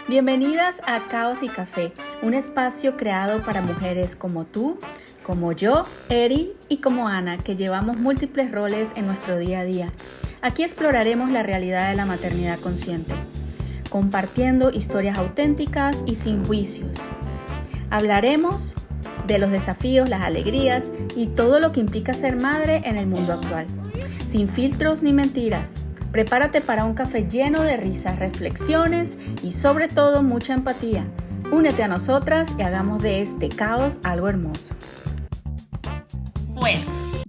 Bienvenidas a Caos y Café, un espacio creado para mujeres como tú, como yo, Eri, y como Ana, que llevamos múltiples roles en nuestro día a día. Aquí exploraremos la realidad de la maternidad consciente, compartiendo historias auténticas y sin juicios. Hablaremos de los desafíos, las alegrías y todo lo que implica ser madre en el mundo actual, sin filtros ni mentiras. Prepárate para un café lleno de risas, reflexiones y sobre todo mucha empatía. Únete a nosotras y hagamos de este caos algo hermoso. Bueno,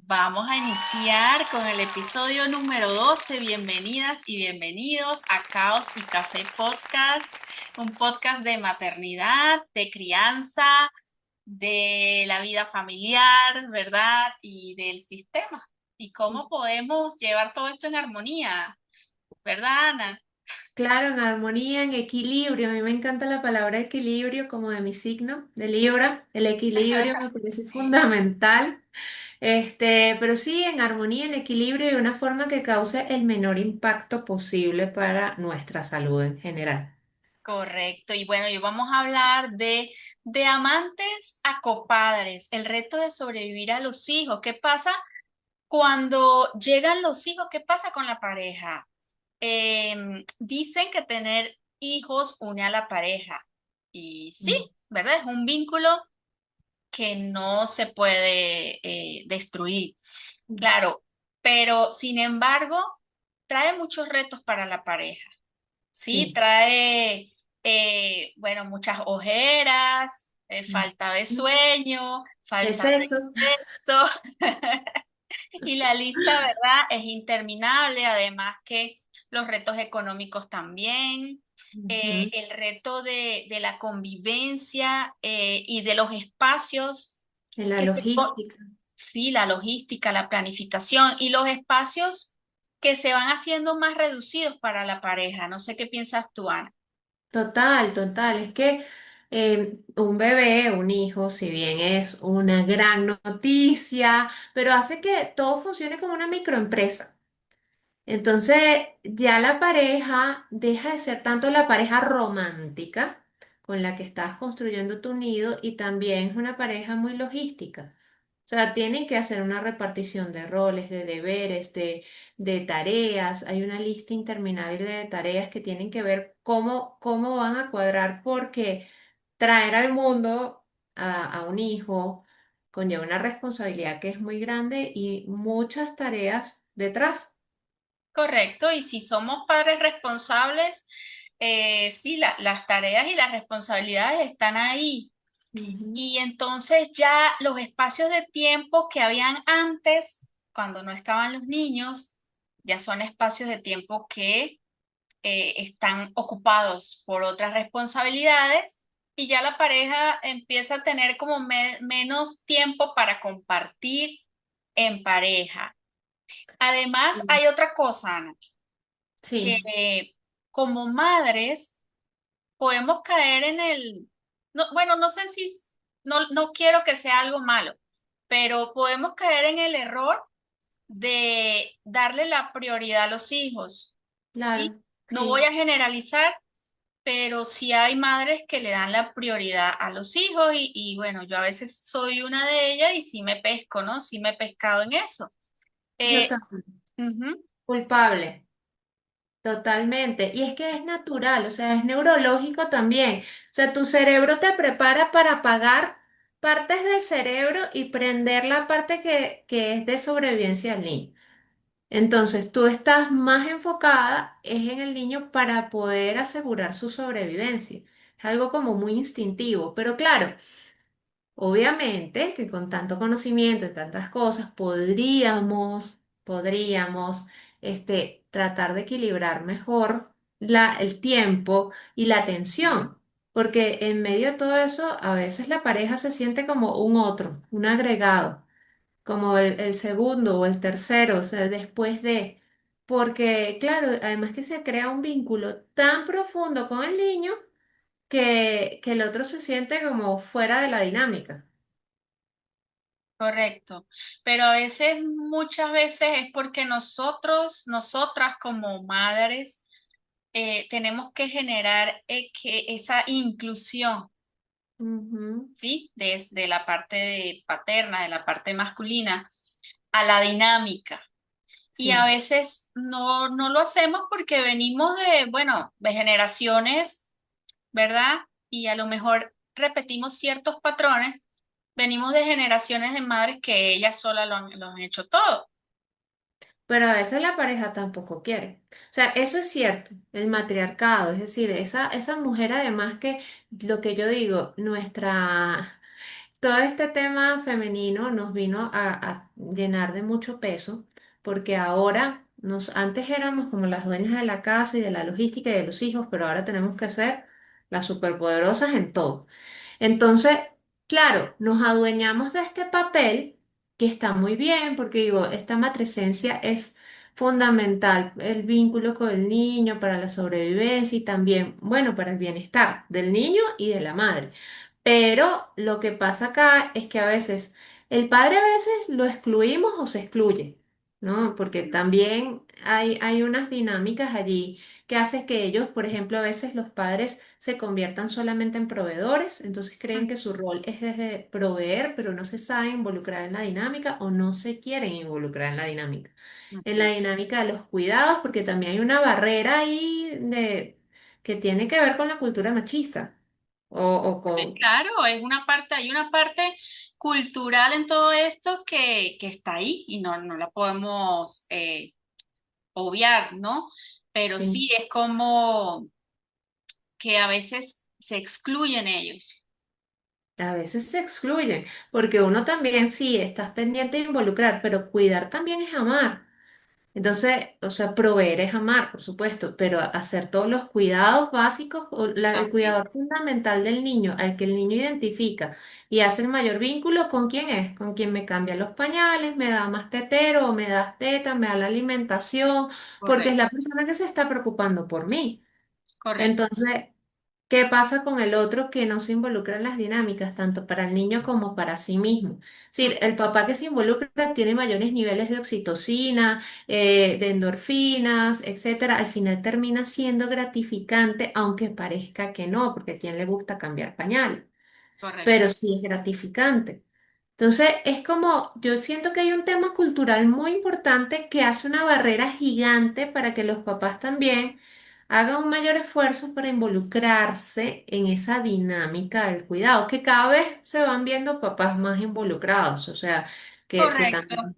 vamos a iniciar con el episodio número 12. Bienvenidas y bienvenidos a Caos y Café Podcast, un podcast de maternidad, de crianza, de la vida familiar, ¿verdad? Y del sistema. Y cómo podemos llevar todo esto en armonía, ¿verdad, Ana? Claro, en armonía, en equilibrio. A mí me encanta la palabra equilibrio como de mi signo, de Libra. El equilibrio me parece Sí. fundamental. Pero sí, en armonía, en equilibrio y de una forma que cause el menor impacto posible para nuestra salud en general. Correcto. Y bueno, hoy vamos a hablar de amantes a copadres, el reto de sobrevivir a los hijos. ¿Qué pasa cuando llegan los hijos? ¿Qué pasa con la pareja? Dicen que tener hijos une a la pareja. Y sí, Mm. ¿verdad? Es un vínculo que no se puede destruir. Claro, pero sin embargo, trae muchos retos para la pareja. Sí, Sí. trae, bueno, muchas ojeras, falta de Mm. sueño, De falta sexo. de sexo. Y la lista, ¿verdad? Es interminable, además que los retos económicos también, Ujú. el reto de la convivencia y de los espacios De la que logística. sí, la logística, la planificación y los espacios que se van haciendo más reducidos para la pareja. No sé qué piensas tú, Ana. Total, total. Es que un bebé, un hijo, si bien es una gran noticia, pero hace que todo funcione como una microempresa. Entonces, ya la pareja deja de ser tanto la pareja romántica con la que estás construyendo tu nido y también es una pareja muy logística. O sea, tienen que hacer una repartición de roles, de deberes, de tareas. Hay una lista interminable de tareas que tienen que ver cómo van a cuadrar porque traer al mundo a un hijo conlleva una responsabilidad que es muy grande y muchas tareas detrás. Correcto, y si somos padres responsables, sí, las tareas y las responsabilidades están ahí. Ujú. Y entonces ya los espacios de tiempo que habían antes, cuando no estaban los niños, ya son espacios de tiempo que están ocupados por otras responsabilidades y ya la pareja empieza a tener como menos tiempo para compartir en pareja. Además, hay otra cosa, Ana, que Sí, como madres podemos caer en no, bueno, no sé si, no quiero que sea algo malo, pero podemos caer en el error de darle la prioridad a los hijos, ¿sí? claro, No voy sí. a generalizar, pero sí hay madres que le dan la prioridad a los hijos y bueno, yo a veces soy una de ellas y sí me pesco, ¿no? Sí me he pescado en eso. Yo Eh, también. Ujú. Culpable, totalmente. Y es que es natural, o sea, es neurológico también. O sea, tu cerebro te prepara para apagar partes del cerebro y prender la parte que es de sobrevivencia al niño. Entonces, tú estás más enfocada es en el niño para poder asegurar su sobrevivencia. Es algo como muy instintivo, pero claro. Obviamente que con tanto conocimiento y tantas cosas podríamos tratar de equilibrar mejor el tiempo y la atención, porque en medio de todo eso a veces la pareja se siente como un otro, un agregado, como el segundo o el tercero, o sea, después de, porque claro, además que se crea un vínculo tan profundo con el niño que el otro se siente como fuera de la dinámica. Correcto, pero a veces, muchas veces es porque nosotros, nosotras como madres, tenemos que generar que esa inclusión, Ujú, ¿sí? Desde la parte paterna, de la parte masculina, a la dinámica. Y a sí. veces no lo hacemos porque venimos de, bueno, de generaciones, ¿verdad? Y a lo mejor repetimos ciertos patrones. Venimos de generaciones de madres que ellas solas lo han hecho todo. Pero a veces la pareja tampoco quiere. O sea, eso es cierto, el matriarcado, es decir, esa mujer además que lo que yo digo, todo este tema femenino nos vino a llenar de mucho peso, porque antes éramos como las dueñas de la casa y de la logística y de los hijos, pero ahora tenemos que ser las superpoderosas en todo. Entonces, claro, nos adueñamos de este papel que está muy bien, porque digo, esta matresencia es fundamental, el vínculo con el niño para la sobrevivencia y también, bueno, para el bienestar del niño y de la madre. Pero lo que pasa acá es que a veces el padre a veces lo excluimos o se excluye, ¿no? Porque también hay unas dinámicas allí que hacen que ellos, por ejemplo, a veces los padres se conviertan solamente en proveedores, entonces creen que su rol es desde proveer, pero no se saben involucrar en la dinámica o no se quieren involucrar en la dinámica. En la Ujú. dinámica de los cuidados, porque también hay una barrera ahí que tiene que ver con la cultura machista. O con, Claro, es una parte, hay una parte cultural en todo esto que está ahí y no la podemos obviar, ¿no? Pero sí, sí es como que a veces se excluyen ellos. a veces se excluyen, porque uno también sí, estás pendiente de involucrar, pero cuidar también es amar. Entonces, o sea, proveer es amar, por supuesto, pero hacer todos los cuidados básicos, el También, cuidador fundamental del niño, al que el niño identifica y hace el mayor vínculo, ¿con quién es? Con quien me cambia los pañales, me da más tetero, o me da teta, me da la alimentación, porque es correcto, la persona que se está preocupando por mí. correcto, Entonces, ¿qué pasa con el otro que no se involucra en las dinámicas, tanto para el niño como para sí mismo? Es decir, el papá que se involucra tiene mayores niveles de oxitocina, de endorfinas, etcétera. Al final termina siendo gratificante, aunque parezca que no, porque a quién le gusta cambiar pañal, correcto, pero sí es gratificante. Entonces, es como, yo siento que hay un tema cultural muy importante que hace una barrera gigante para que los papás también hagan un mayor esfuerzo para involucrarse en esa dinámica del cuidado, que cada vez se van viendo papás más involucrados, o sea, que correcto. también,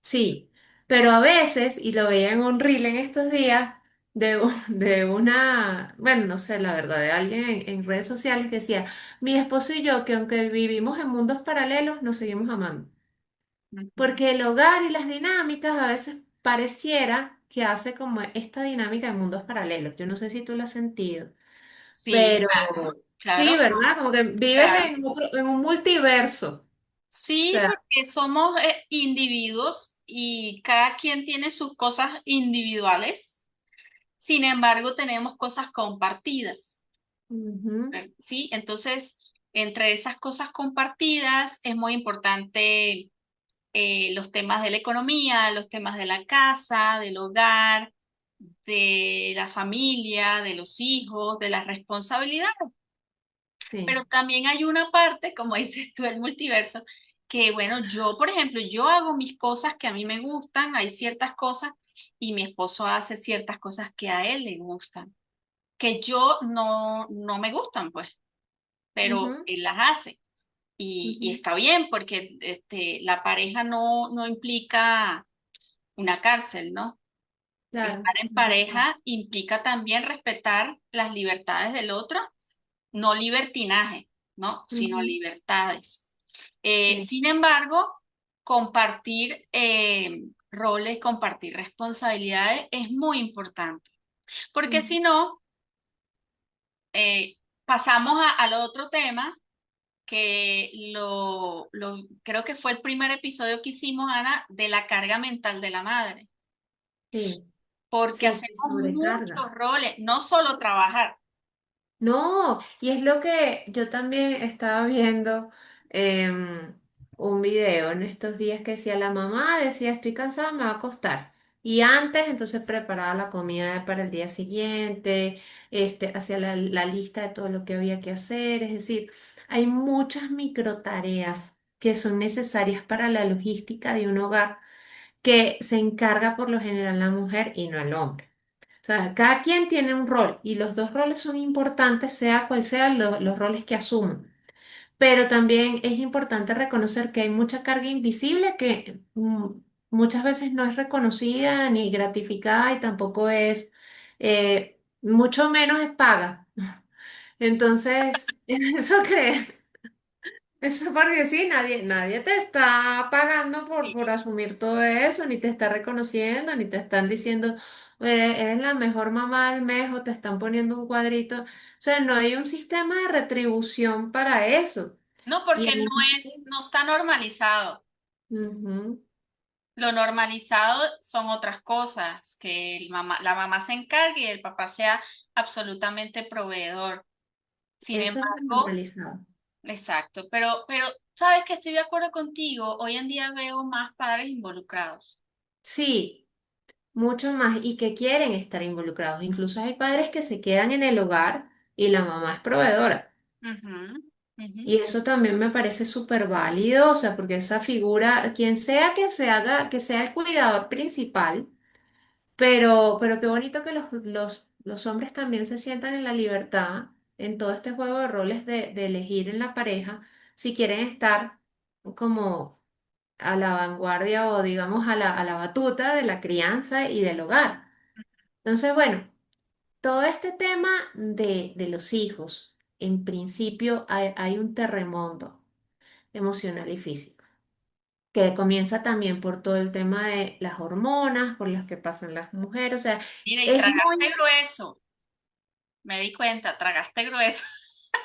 sí, pero a veces, y lo veía en un reel en estos días, de una, bueno, no sé, la verdad, de alguien en redes sociales que decía, mi esposo y yo, que aunque vivimos en mundos paralelos, nos seguimos amando. Ujú. Porque el hogar y las dinámicas a veces pareciera que hace como esta dinámica de mundos paralelos. Yo no sé si tú lo has sentido, Sí, pero claro, sí, claro, ¿verdad? Como que vives claro. en un multiverso. O Sí, sea, porque somos individuos y cada quien tiene sus cosas individuales. Sin embargo, tenemos cosas compartidas. ujú, ¿Sí? Entonces, entre esas cosas compartidas es muy importante los temas de la economía, los temas de la casa, del hogar, de la familia, de los hijos, de las responsabilidades. sí. Pero también hay una parte, como dices tú, el multiverso, que bueno, yo, por ejemplo, yo hago mis cosas que a mí me gustan, hay ciertas cosas, y mi esposo hace ciertas cosas que a él le gustan, que yo no me gustan, pues, pero Ujú, él las hace. Y ujú, está bien, porque la pareja no implica una cárcel, ¿no? claro, Estar en es verdad. pareja implica también respetar las libertades del otro, no libertinaje, ¿no? Sino Ujú, libertades. sí. Sin embargo, compartir roles, compartir responsabilidades es muy importante, porque Ujú, si no, pasamos al otro tema que creo que fue el primer episodio que hicimos, Ana, de la carga mental de la madre, sí, porque sí, se hacemos sobrecarga. muchos roles, no solo trabajar. No, y es lo que yo también estaba viendo un video en estos días que decía, la mamá decía, estoy cansada, me va a acostar. Y antes, entonces preparaba la comida para el día siguiente, hacía la lista de todo lo que había que hacer. Es decir, hay muchas microtareas que son necesarias para la logística de un hogar que se encarga por lo general la mujer y no el hombre. O sea, cada quien tiene un rol y los dos roles son importantes, sea cual sean los roles que asuman. Pero también es importante reconocer que hay mucha carga invisible que muchas veces no es reconocida ni gratificada y tampoco es, mucho menos es paga. Entonces, eso cree. Eso porque sí, nadie te está pagando por Sí. asumir todo eso, ni te está reconociendo, ni te están diciendo, eres la mejor mamá del mes o te están poniendo un cuadrito. O sea, no hay un sistema de retribución para eso. No, Y porque aún así, no está normalizado. ujú, Lo normalizado son otras cosas, que la mamá se encargue y el papá sea absolutamente proveedor. Sin eso es lo embargo, normalizado. exacto, pero sabes que estoy de acuerdo contigo. Hoy en día veo más padres involucrados. Sí, mucho más y que quieren estar involucrados. Incluso hay padres que se quedan en el hogar y la mamá es proveedora. Ujú, ujú. Y eso también me parece súper válido, o sea, porque esa figura, quien sea que se haga, que sea el cuidador principal, pero qué bonito que los hombres también se sientan en la libertad en todo este juego de roles de elegir en la pareja si quieren estar como a la vanguardia o digamos a la batuta de la crianza y del hogar. Entonces, bueno, todo este tema de los hijos, en principio hay un terremoto emocional y físico, que comienza también por todo el tema de las hormonas, por las que pasan las mujeres, o sea, Mira, y es tragaste muy... grueso. Me di cuenta, tragaste grueso.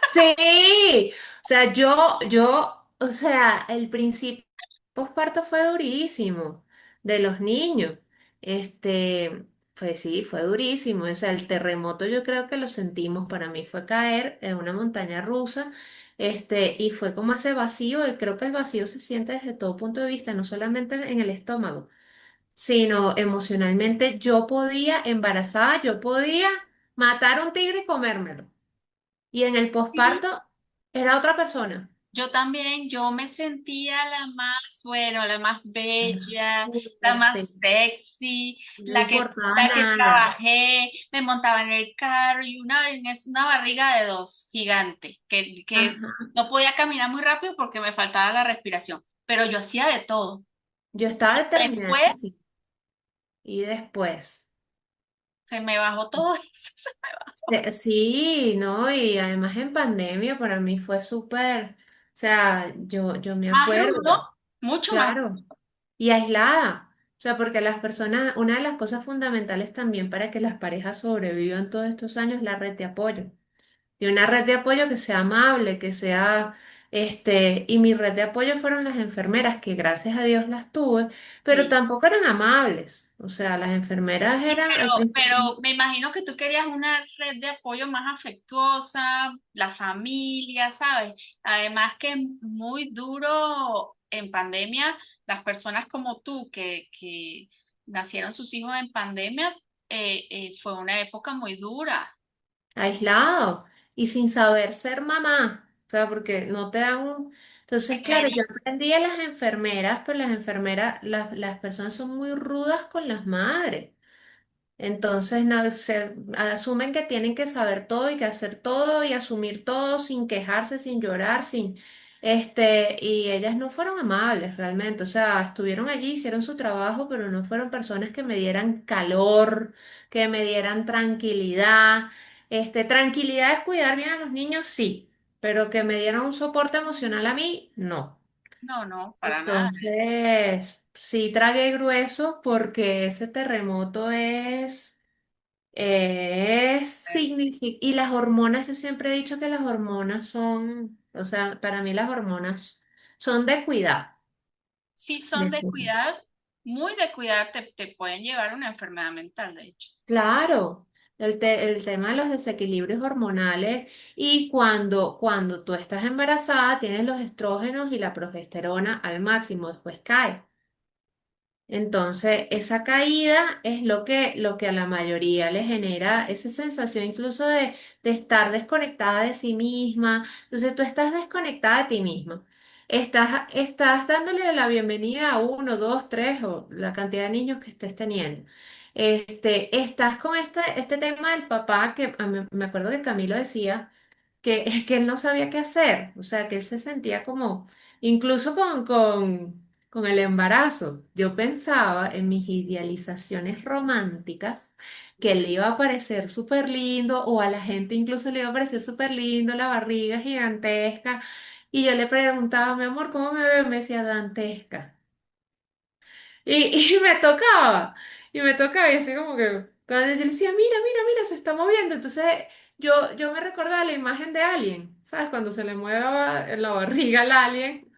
Sí, o sea, o sea, el principio posparto fue durísimo de los niños, sí, fue durísimo, o sea, el terremoto yo creo que lo sentimos, para mí fue caer en una montaña rusa, y fue como ese vacío, y creo que el vacío se siente desde todo punto de vista, no solamente en el estómago, sino emocionalmente. Yo podía, embarazada, yo podía matar un tigre y comérmelo. Y en el Sí. posparto era otra persona. Yo también, yo me sentía la más, bueno, la más Ah, bella, la fuerte, más sexy, no importaba la que nada. trabajé, me montaba en el carro y es una barriga de dos gigante, que Ajá. no podía caminar muy rápido porque me faltaba la respiración, pero yo hacía de todo. Yo estaba determinada, Después sí. Y después. se me bajó todo eso, se me bajó. Sí, ¿no? Y además en pandemia para mí fue súper, o sea, yo me Más rudo, acuerdo, mucho más. claro, y aislada. O sea, porque las personas, una de las cosas fundamentales también para que las parejas sobrevivan todos estos años es la red de apoyo. Y una red de apoyo que sea amable, que sea, y mi red de apoyo fueron las enfermeras, que gracias a Dios las tuve, pero Sí. tampoco eran amables. O sea, las enfermeras Sí, eran al principio, pero me imagino que tú querías una red de apoyo más afectuosa, la familia, ¿sabes? Además que es muy duro en pandemia, las personas como tú que nacieron sus hijos en pandemia, fue una época muy dura. aislados y sin saber ser mamá. O sea, porque no te dan un... Entonces, claro, yo aprendí a las enfermeras, pero las enfermeras, las personas son muy rudas con las madres. Entonces, se asumen que tienen que saber todo y que hacer todo y asumir todo sin quejarse, sin llorar, y ellas no fueron amables realmente. O sea, estuvieron allí, hicieron su trabajo, pero no fueron personas que me dieran calor, que me dieran tranquilidad. Tranquilidad es cuidar bien a los niños, sí, pero que me dieran un soporte emocional a mí, no. No, no, para nada. Entonces, sí tragué grueso porque ese terremoto y las hormonas, yo siempre he dicho que las hormonas son, o sea, para mí las hormonas son de cuidar. Si son De de cuidar. cuidar, muy de cuidar, te pueden llevar a una enfermedad mental, de hecho. Claro, el tema de los desequilibrios hormonales y cuando tú estás embarazada tienes los estrógenos y la progesterona al máximo, después cae. Entonces, esa caída es lo que a la mayoría le genera esa sensación incluso de estar desconectada de sí misma. Entonces, tú estás desconectada de ti misma. Estás dándole la bienvenida a uno, dos, tres o la cantidad de niños que estés teniendo. Estás con este tema del papá que me acuerdo que Camilo decía que es que él no sabía qué hacer, o sea, que él se sentía como, incluso con el embarazo, yo pensaba en mis idealizaciones románticas, que le iba a parecer súper lindo, o a la gente incluso le iba a parecer súper lindo, la barriga gigantesca, y yo le preguntaba, mi amor, ¿cómo me veo? Me decía, dantesca. Y y me tocaba, y así como que, cuando yo le decía, mira, mira, mira, se está moviendo, entonces yo me recordaba la imagen de Alien, ¿sabes? Cuando se le mueve en la barriga al alien.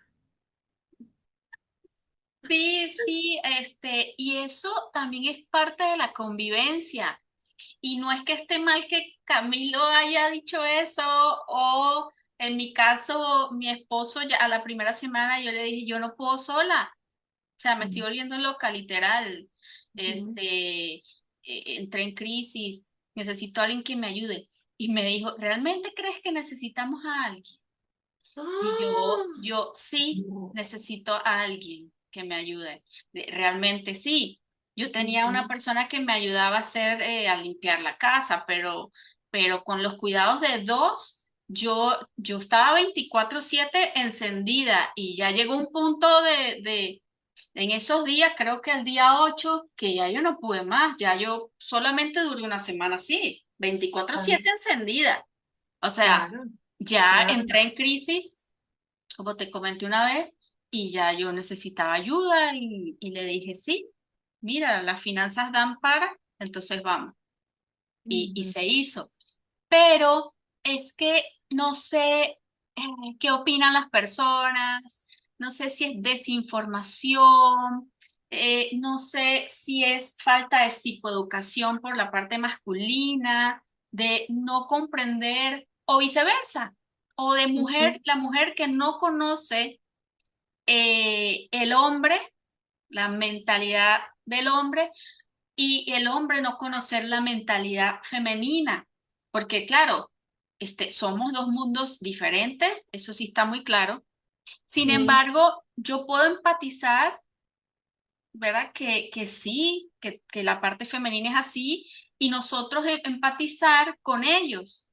Sí, sí, y eso también es parte de la convivencia. Y no es que esté mal que Camilo haya dicho eso, o en mi caso, mi esposo ya a la primera semana yo le dije, yo no puedo sola, o sea, me estoy volviendo loca, literal. Ujú. Entré en crisis, necesito a alguien que me ayude. Y me dijo, ¿realmente crees que necesitamos a alguien? Y ¡Ah! yo sí necesito a alguien que me ayude. Realmente sí. Yo tenía una Ujú. persona que me ayudaba a hacer, a limpiar la casa, pero con los cuidados de dos, yo estaba 24/7 encendida y ya llegó un punto en esos días, creo que el día 8 que ya yo no pude más, ya yo solamente duré una semana así, veinticuatro Claro, siete encendida. O sea, claro, ya claro. entré en crisis, como te comenté una vez, y ya yo necesitaba ayuda y le dije, sí, mira, las finanzas dan para, entonces vamos. Y Ujú. se hizo. Pero es que no sé qué opinan las personas, no sé si es desinformación, no sé si es falta de psicoeducación por la parte masculina, de no comprender o viceversa, o de Ujú. la mujer que no conoce el hombre, la mentalidad del hombre y el hombre no conocer la mentalidad femenina, porque claro, somos dos mundos diferentes, eso sí está muy claro. Sin Sí. embargo, yo puedo empatizar, ¿verdad? Que sí, que la parte femenina es así, y nosotros empatizar con ellos,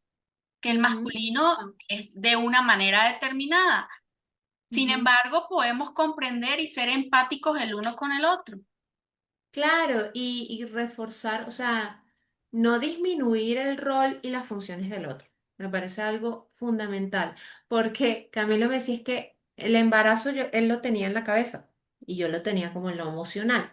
que el Ujú. masculino es de una manera determinada. Sin Ujú. embargo, podemos comprender y ser empáticos el uno con el otro. Claro, y reforzar, o sea, no disminuir el rol y las funciones del otro. Me parece algo fundamental, porque Camilo me decía es que el embarazo él lo tenía en la cabeza y yo lo tenía como en lo emocional.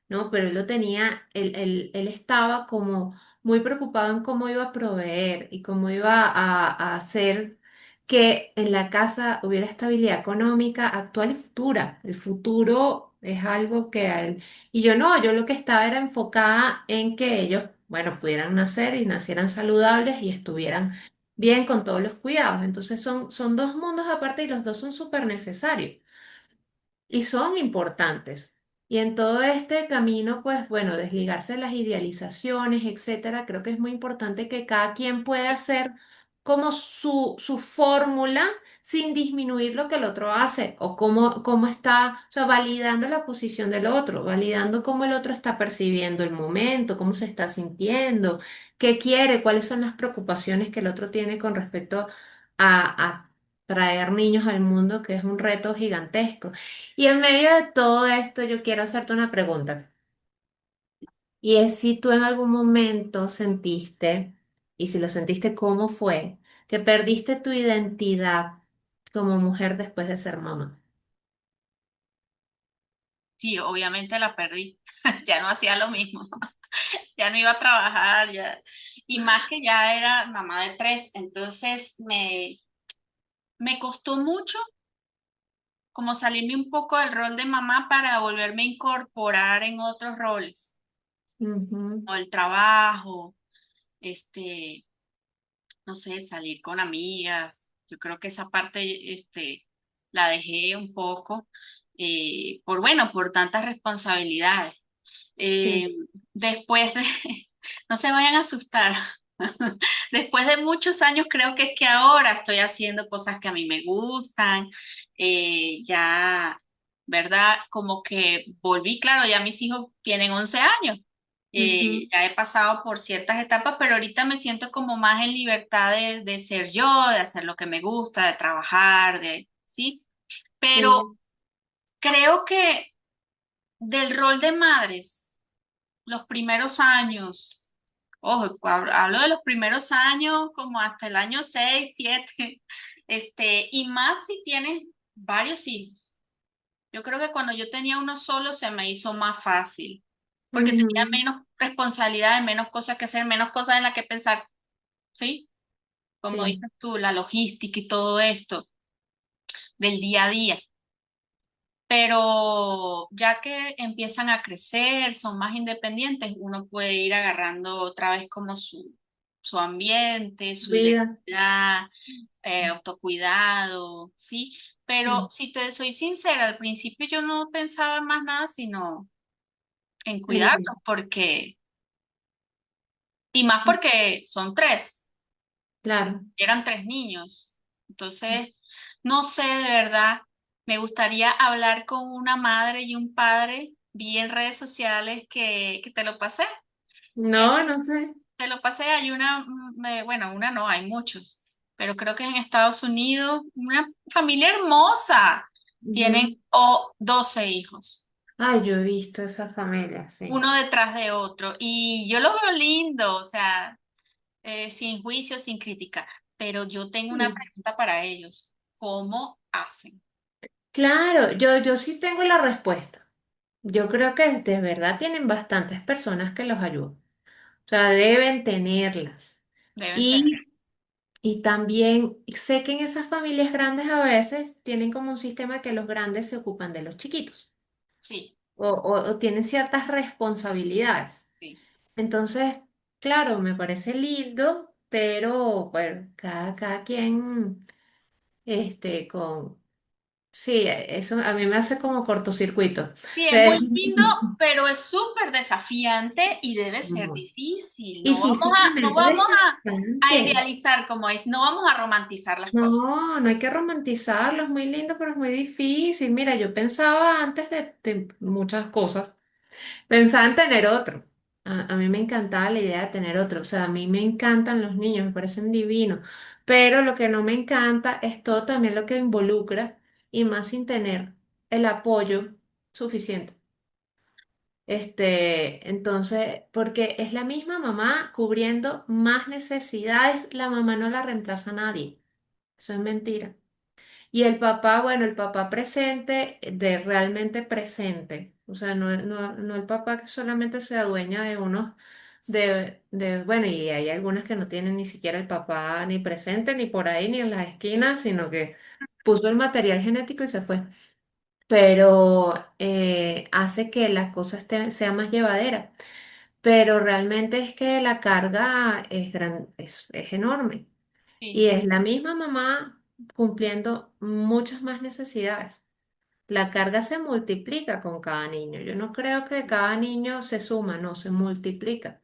¿No? Pero él lo tenía, él estaba como muy preocupado en cómo iba a proveer y cómo iba a hacer que en la casa hubiera estabilidad económica actual y futura. El futuro es algo que a él... Y yo no, yo lo que estaba era enfocada en que ellos, bueno, pudieran nacer y nacieran saludables y estuvieran bien con todos los cuidados. Entonces son dos mundos aparte y los dos son súper necesarios y son importantes. Y en todo este camino, pues bueno, desligarse de las idealizaciones, etcétera, creo que es muy importante que cada quien pueda hacer como su fórmula sin disminuir lo que el otro hace o cómo está, o sea, validando la posición del otro, validando cómo el otro está percibiendo el momento, cómo se está sintiendo, qué quiere, cuáles son las preocupaciones que el otro tiene con respecto a traer niños al mundo, que es un reto gigantesco. Y en medio de todo esto, yo quiero hacerte una pregunta. Y es si tú en algún momento sentiste, y si lo sentiste, ¿cómo fue? Que perdiste tu identidad como mujer después de ser mamá. Y obviamente la perdí, ya no hacía lo mismo. Ya no iba a trabajar, ya, y más que ya era mamá de tres, entonces me costó mucho como salirme un poco del rol de mamá para volverme a incorporar en otros roles, Ujú. o el trabajo, este, no sé, salir con amigas, yo creo que esa parte, la dejé un poco, por tantas responsabilidades. Sí. Eh, después de, no se vayan a asustar, después de muchos años creo que es que ahora estoy haciendo cosas que a mí me gustan, ya, ¿verdad? Como que volví, claro, ya mis hijos tienen 11 años, Ujú. ya he pasado por ciertas etapas, pero ahorita me siento como más en libertad de ser yo, de hacer lo que me gusta, de trabajar, ¿sí? Pero Sí. creo que del rol de madres, los primeros años, ojo, hablo de los primeros años como hasta el año 6 7 y más si tienes varios hijos. Yo creo que cuando yo tenía uno solo se me hizo más fácil, porque tenía Ujú. menos responsabilidades, menos cosas que hacer, menos cosas en las que pensar, ¿sí? Como Sí. dices tú, la logística y todo esto del día a día. Pero ya que empiezan a crecer, son más independientes, uno puede ir agarrando otra vez como su ambiente, su Vida. identidad, autocuidado, ¿sí? Pero Sí. si te soy sincera, al principio yo no pensaba en más nada sino en cuidarlos, En- y más porque son tres, Claro. eran tres niños. Entonces, no sé de verdad, me gustaría hablar con una madre y un padre. Vi en redes sociales que te lo pasé. Eh, No, no sé. Te lo pasé, hay bueno, una no, hay muchos, pero creo que es en Estados Unidos, una familia hermosa. Tienen Ujú. 12 hijos, Ay, yo he visto esa familia, sí. uno detrás de otro, y yo lo veo lindo, o sea, sin juicio, sin crítica, pero yo tengo una Sí. pregunta para ellos. ¿Cómo hacen? Claro, yo sí tengo la respuesta. Yo creo que de verdad tienen bastantes personas que los ayudan. O sea, deben tenerlas. Deben tener, Y también sé que en esas familias grandes a veces tienen como un sistema que los grandes se ocupan de los chiquitos sí, o tienen ciertas responsabilidades. sí. Entonces, claro, me parece lindo, pero bueno, cada quien, con... Sí, eso a mí me hace como cortocircuito. Sí, es De muy hecho, lindo, pero es súper desafiante y debe ser difícil. y No físicamente vamos a desgastante. idealizar como es, no vamos a romantizar las cosas. No, no hay que romantizarlo, es muy lindo, pero es muy difícil. Mira, yo pensaba antes de muchas cosas, pensaba en tener otro. A mí me encantaba la idea de tener otro, o sea, a mí me encantan los niños, me parecen divinos, pero lo que no me encanta es todo también lo que involucra y más sin tener el apoyo suficiente. Entonces, porque es la misma mamá cubriendo más necesidades, la mamá no la reemplaza a nadie, eso es mentira. Y el papá, bueno, el papá presente, de realmente presente. O sea, no el papá que solamente se adueña de unos, bueno, y hay algunas que no tienen ni siquiera el papá ni presente, ni por ahí, ni en las esquinas, sino que puso el material genético y se fue. Pero hace que la cosa sea más llevadera. Pero realmente es que la carga es enorme. Y Sí. es la misma mamá cumpliendo muchas más necesidades. La carga se multiplica con cada niño. Yo no creo que cada niño se suma, no, se multiplica.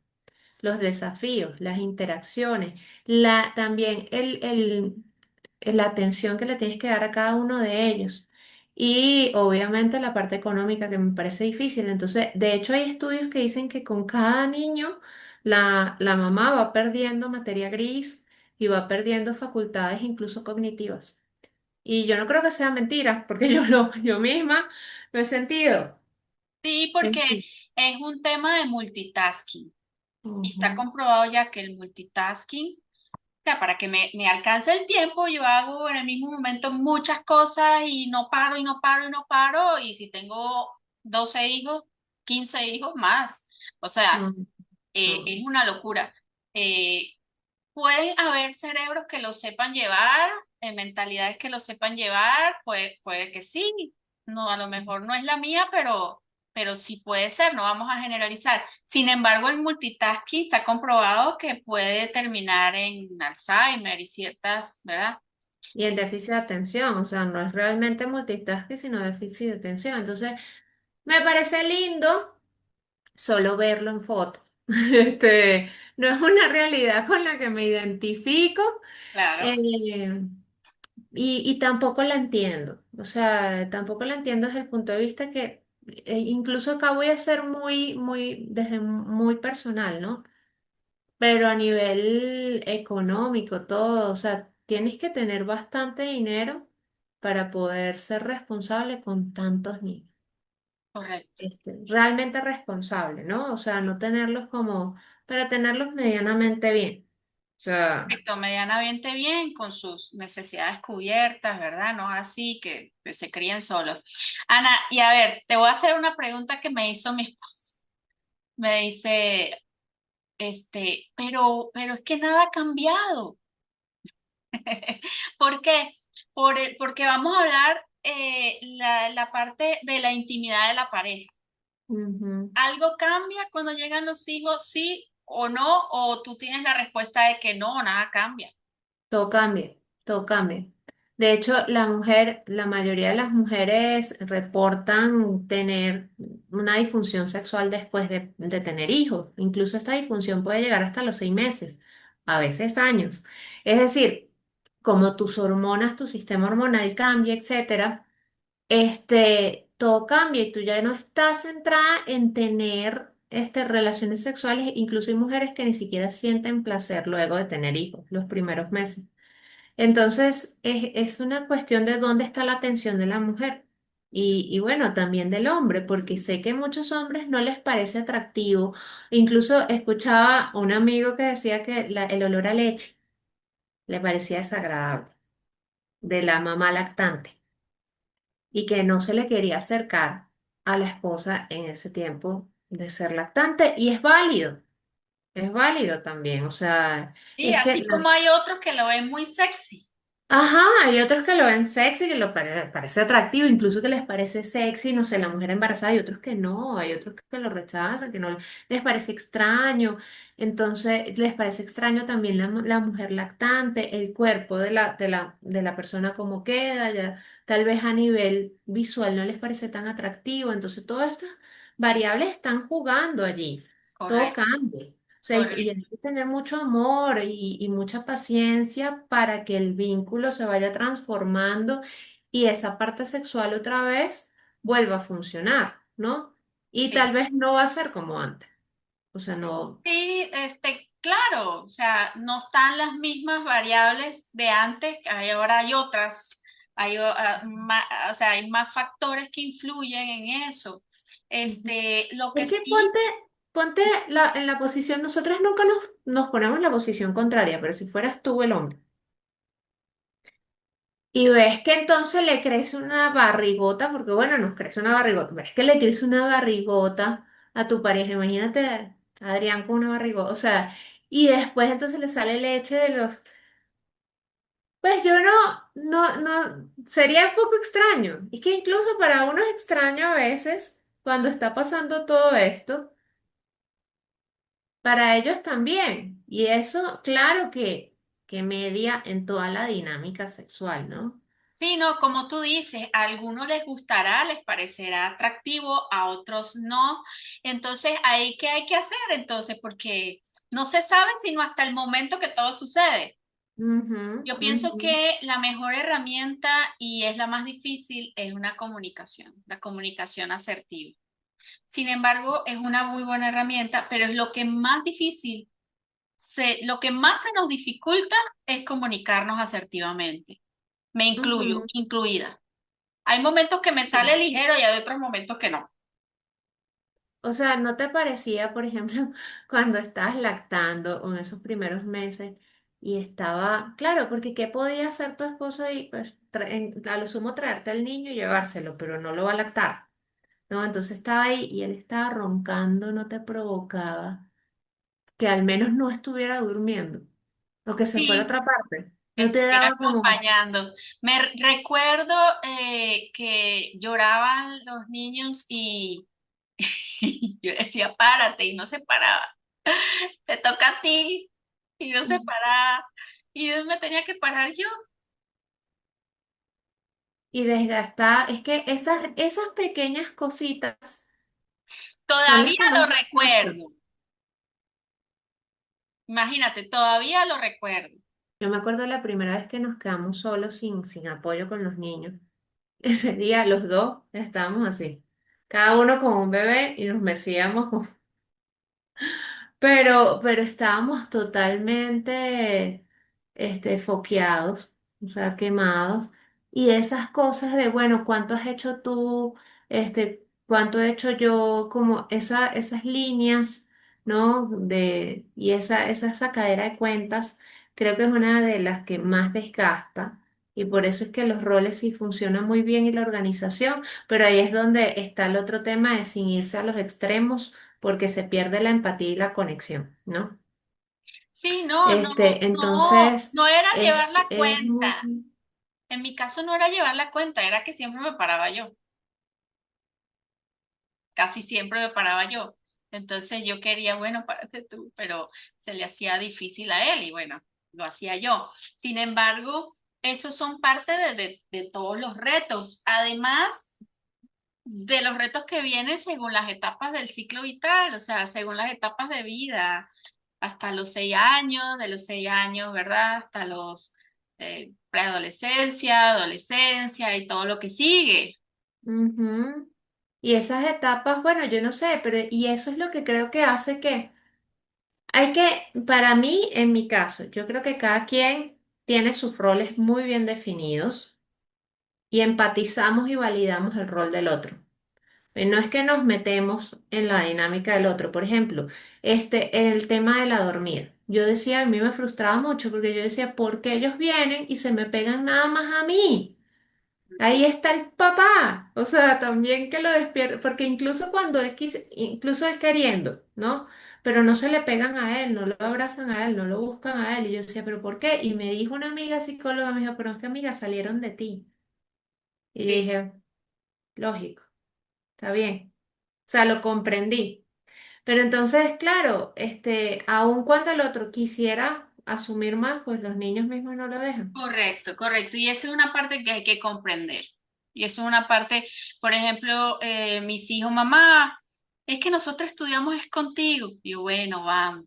Los desafíos, las interacciones, también la atención que le tienes que dar a cada uno de ellos. Y obviamente la parte económica que me parece difícil. Entonces, de hecho, hay estudios que dicen que con cada niño la mamá va perdiendo materia gris y va perdiendo facultades incluso cognitivas. Y yo no creo que sea mentira, porque yo misma lo he sentido. Sí, porque Sí. es un tema de multitasking. Y está Ujú. comprobado ya que el multitasking, o sea, para que me alcance el tiempo, yo hago en el mismo momento muchas cosas y no paro y no paro y no paro. Y si tengo 12 hijos, 15 hijos más. O sea, No, no. es una locura. Eh, Pueden haber cerebros que lo sepan llevar, mentalidades que lo sepan llevar, puede que sí, no, a lo mejor no es la mía, pero sí puede ser, no vamos a generalizar. Sin embargo, el multitasking está comprobado que puede terminar en Alzheimer y ciertas, ¿verdad? Y en déficit de atención, o sea, no es realmente multitasking, sino déficit de atención. Entonces, me parece lindo solo verlo en foto. No es una realidad con la que me identifico. Claro, eh, y tampoco la entiendo, o sea, tampoco la entiendo desde el punto de vista que incluso acá voy a ser desde muy personal, ¿no? Pero a nivel económico, todo, o sea, tienes que tener bastante dinero para poder ser responsable con tantos niños. correcto. Realmente responsable, ¿no? O sea, no tenerlos como, para tenerlos medianamente bien. O sea, Perfecto, medianamente bien, con sus necesidades cubiertas, ¿verdad? No así que se críen solos. Ana, y a ver, te voy a hacer una pregunta que me hizo mi esposo. Me dice, pero es que nada ha cambiado. ¿Por qué? Porque vamos a hablar la parte de la intimidad de la pareja. ujú. ¿Algo cambia cuando llegan los hijos, sí o no? ¿O tú tienes la respuesta de que no, nada cambia? Todo cambia, todo cambia. De hecho, la mayoría de las mujeres reportan tener una disfunción sexual después de tener hijos. Incluso esta disfunción puede llegar hasta los 6 meses, a veces años. Es decir, como tus hormonas, tu sistema hormonal cambia, etcétera, todo cambia y tú ya no estás centrada en tener relaciones sexuales. Incluso hay mujeres que ni siquiera sienten placer luego de tener hijos, los primeros meses. Entonces, es una cuestión de dónde está la atención de la mujer y bueno, también del hombre, porque sé que a muchos hombres no les parece atractivo. Incluso escuchaba un amigo que decía que el olor a leche le parecía desagradable de la mamá lactante y que no se le quería acercar a la esposa en ese tiempo de ser lactante y es válido también, o sea, Sí, es que así como hay otros que lo ven muy sexy. ajá, hay otros que lo ven sexy, que parece atractivo, incluso que les parece sexy, no sé, la mujer embarazada, y otros que no, hay otros que lo rechazan, que no les parece extraño. Entonces, les parece extraño también la mujer lactante, el cuerpo de la persona como queda, ya tal vez a nivel visual no les parece tan atractivo. Entonces, todas estas variables están jugando allí, todo Correcto, cambia. O sea, y correcto. hay que tener mucho amor y mucha paciencia para que el vínculo se vaya transformando y esa parte sexual otra vez vuelva a funcionar, ¿no? Y tal Sí. vez no va a ser como antes. O sea, no. Sí, claro, o sea, no están las mismas variables de antes, ahora hay otras, o sea, hay más factores que influyen en eso. Ujú. Lo que Es que sí, ponte en la posición, nosotros nunca nos ponemos en la posición contraria, pero si fueras tú el hombre. Y ves que entonces le crece una barrigota, porque bueno, nos crece una barrigota, ves que le crece una barrigota a tu pareja, imagínate a Adrián con una barrigota, o sea, y después entonces le sale leche de los. Pues yo no, sería un poco extraño. Es que incluso para uno es extraño a veces cuando está pasando todo esto, para ellos también. Y eso, claro que media en toda la dinámica sexual, ¿no? sí, no, como tú dices, a algunos les gustará, les parecerá atractivo, a otros no. Entonces, ¿ahí qué hay que hacer entonces? Porque no se sabe sino hasta el momento que todo sucede. Ujú, Yo pienso ujú, que la mejor herramienta y es la más difícil es una comunicación, la comunicación asertiva. Sin embargo, es una muy buena herramienta, pero es lo que más difícil, lo que más se nos dificulta es comunicarnos asertivamente. Me incluyo, ujú. incluida. Hay momentos que me sale ligero y hay otros momentos que no. O sea, ¿no te parecía, por ejemplo, cuando estabas lactando o en esos primeros meses y estaba, claro, porque ¿qué podía hacer tu esposo ahí? Pues a lo sumo traerte al niño y llevárselo, pero no lo va a lactar, ¿no? Entonces estaba ahí y él estaba roncando, no te provocaba que al menos no estuviera durmiendo o que se fuera a Sí, otra parte. que No te estuviera daba como. acompañando. Recuerdo que lloraban los niños y yo decía, párate, y no se paraba. Te toca a ti, y no se paraba. Y Dios me tenía que parar yo. y desgastada. Es que esas pequeñas cositas son las Todavía que más lo desgastan. recuerdo. Imagínate, todavía lo recuerdo. Yo me acuerdo la primera vez que nos quedamos solos sin apoyo con los niños. Ese día los dos estábamos así, cada uno con un bebé y nos mecíamos. Pero estábamos totalmente foqueados, o sea, quemados. Y esas cosas de, bueno, ¿cuánto has hecho tú? ¿Cuánto he hecho yo? Como esas líneas, ¿no? Y esa sacadera de cuentas, creo que es una de las que más desgasta. Y por eso es que los roles sí funcionan muy bien y la organización, pero ahí es donde está el otro tema de sin irse a los extremos porque se pierde la empatía y la conexión, ¿no? Sí, no, no, no, Entonces no era llevar la es cuenta. muy... En mi caso no era llevar la cuenta, era que siempre me paraba yo. Casi siempre me paraba yo. Entonces yo quería, bueno, párate tú, pero se le hacía difícil a él y bueno, lo hacía yo. Sin embargo, esos son parte de todos los retos. Además de los retos que vienen según las etapas del ciclo vital, o sea, según las etapas de vida, hasta los 6 años, de los 6 años, ¿verdad? Hasta los preadolescencia, adolescencia y todo lo que sigue. Ujú. Y esas etapas, bueno, yo no sé, pero y eso es lo que creo que hace que hay que, para mí, en mi caso, yo creo que cada quien tiene sus roles muy bien definidos y empatizamos y validamos el rol del otro. No es que nos metemos en la dinámica del otro. Por ejemplo, el tema de la dormida. Yo decía, a mí me frustraba mucho porque yo decía, ¿por qué ellos vienen y se me pegan nada más a mí? Ahí está el papá. O sea, también que lo despierte, porque incluso cuando él incluso él queriendo, ¿no? Pero no se le pegan a él, no lo abrazan a él, no lo buscan a él. Y yo decía, ¿pero por qué? Y me dijo una amiga psicóloga, me dijo, pero es que amigas salieron de ti. Y yo Sí, dije, lógico, está bien. O sea, lo comprendí. Pero entonces, claro, aun cuando el otro quisiera asumir más, pues los niños mismos no lo dejan. correcto, correcto. Y esa es una parte que hay que comprender. Y eso es una parte, por ejemplo, mis hijos, mamá, es que nosotros estudiamos es contigo. Y yo, bueno, vamos,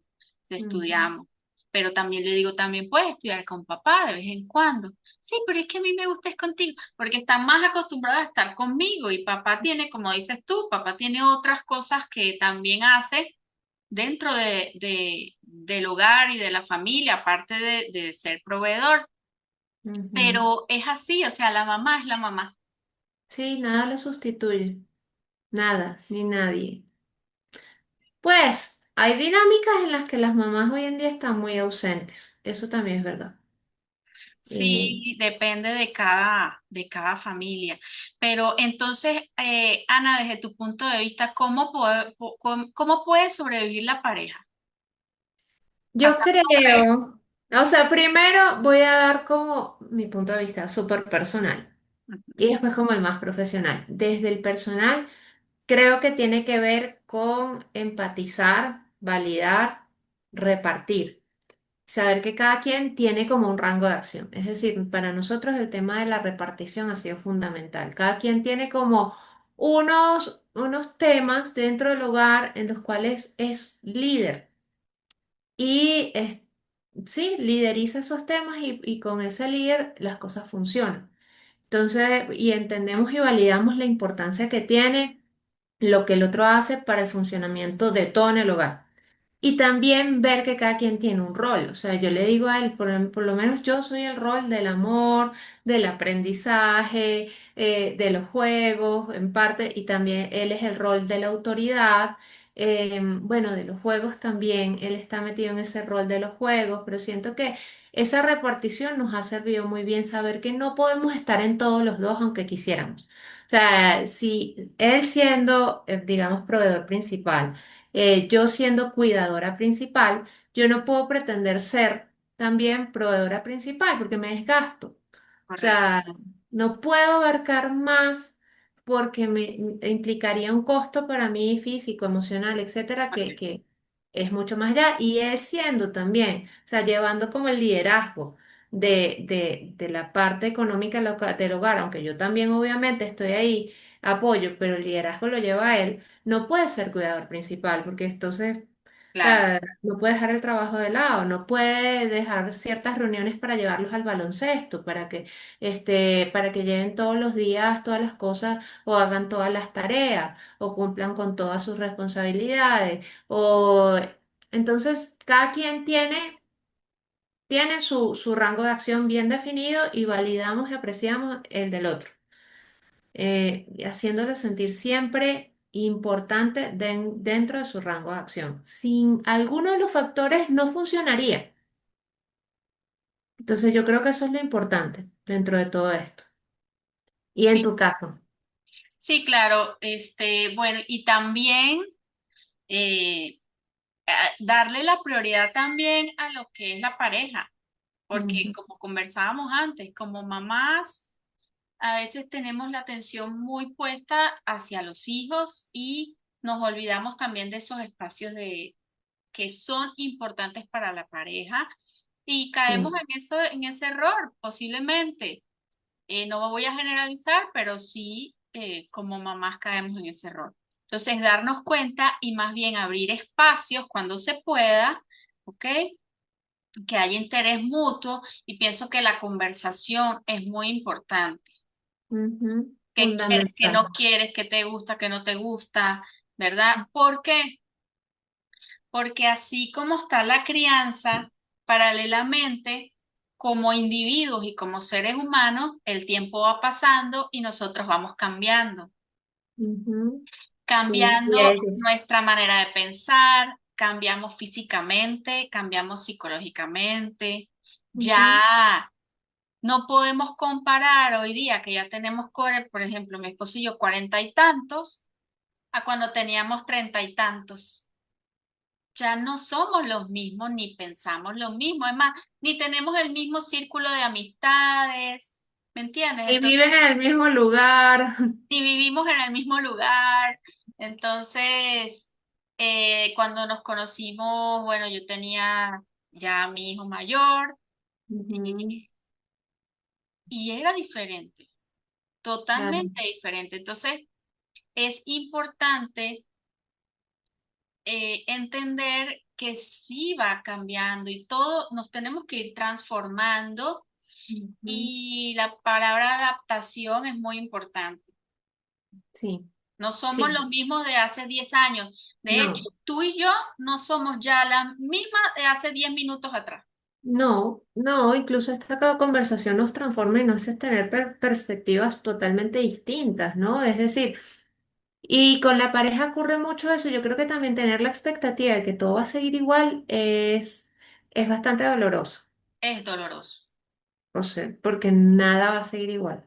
Ujú, estudiamos. Pero también le digo, también puedes estudiar con papá de vez en cuando. Sí, pero es que a mí me gusta es contigo, porque están más acostumbrados a estar conmigo. Y papá tiene, como dices tú, papá tiene otras cosas que también hace dentro del hogar y de la familia, aparte de ser proveedor. ujú. Pero es así, o sea, la mamá es la mamá. Sí, nada lo sustituye, nada, ni nadie. Pues hay dinámicas en las que las mamás hoy en día están muy ausentes, eso también es verdad. Eh, Sí, depende de cada familia. Pero entonces, Ana, desde tu punto de vista, ¿cómo puede sobrevivir la pareja? yo Pasando por creo, o sea, primero voy a dar como mi punto de vista súper personal y esto. después como el más profesional. Desde el personal, creo que tiene que ver con empatizar, validar, repartir. Saber que cada quien tiene como un rango de acción. Es decir, para nosotros el tema de la repartición ha sido fundamental. Cada quien tiene como unos temas dentro del hogar en los cuales es líder y sí, lideriza esos temas y con ese líder las cosas funcionan. Entonces, y entendemos y validamos la importancia que tiene lo que el otro hace para el funcionamiento de todo en el hogar. Y también ver que cada quien tiene un rol. O sea, yo le digo a él, por lo menos yo soy el rol del amor, del aprendizaje, de los juegos, en parte, y también él es el rol de la autoridad. Bueno, de los juegos también, él está metido en ese rol de los juegos, pero siento que esa repartición nos ha servido muy bien saber que no podemos estar en todos los dos aunque quisiéramos. O sea, si él siendo, digamos, proveedor principal, yo siendo cuidadora principal, yo no puedo pretender ser también proveedora principal porque me desgasto. O Correcto, sea, no puedo abarcar más porque me implicaría un costo para mí físico, emocional, etcétera, correcto. que es mucho más allá. Y él siendo también, o sea, llevando como el liderazgo. de la parte económica del hogar, aunque yo también obviamente estoy ahí, apoyo, pero el liderazgo lo lleva a él, no puede ser cuidador principal, porque entonces, o Claro. sea, no puede dejar el trabajo de lado, no puede dejar ciertas reuniones para llevarlos al baloncesto, para que lleven todos los días todas las cosas o hagan todas las tareas o cumplan con todas sus responsabilidades o entonces cada quien tiene su rango de acción bien definido y validamos y apreciamos el del otro, haciéndolo sentir siempre importante dentro de su rango de acción. Sin alguno de los factores no funcionaría. Entonces yo creo que eso es lo importante dentro de todo esto. Y en Sí, tu caso. sí, claro. Bueno, y también darle la prioridad también a lo que es la pareja, porque Ujú, como conversábamos antes, como mamás, a veces tenemos la atención muy puesta hacia los hijos y nos olvidamos también de esos espacios que son importantes para la pareja y caemos sí. en ese error posiblemente. No voy a generalizar, pero sí como mamás caemos en ese error. Entonces, darnos cuenta y más bien abrir espacios cuando se pueda, ¿ok? Que haya interés mutuo y pienso que la conversación es muy importante. Ujú, ¿Qué quieres, qué fundamental. no quieres, qué te gusta, qué no te gusta, ¿verdad? ¿Por qué? Porque así como está la crianza, paralelamente, como individuos y como seres humanos, el tiempo va pasando y nosotros vamos cambiando, Ujú, sí, y cambiando ellos. nuestra manera de pensar, cambiamos físicamente, cambiamos psicológicamente. Ujú, Ya no podemos comparar hoy día que ya tenemos, por ejemplo, mi esposo y yo 40 y tantos, a cuando teníamos 30 y tantos. Ya no somos los mismos ni pensamos lo mismo, es más, ni tenemos el mismo círculo de amistades, ¿me entiendes? Y Entonces, viven en el mismo lugar. ni vivimos en el mismo lugar. Entonces, cuando nos conocimos, bueno, yo tenía ya a mi hijo mayor Ujú, y, y era diferente, claro. totalmente diferente. Entonces, es importante entender que sí va cambiando y todo nos tenemos que ir transformando Ujú, y la palabra adaptación es muy importante. sí, No somos sí. los mismos de hace 10 años. De hecho, No, tú y yo no somos ya las mismas de hace 10 minutos atrás. no, incluso esta conversación nos transforma y nos hace tener perspectivas totalmente distintas, ¿no? Es decir, y con la pareja ocurre mucho eso. Yo creo que también tener la expectativa de que todo va a seguir igual es bastante doloroso, Es doloroso. o sea, porque nada va a seguir igual.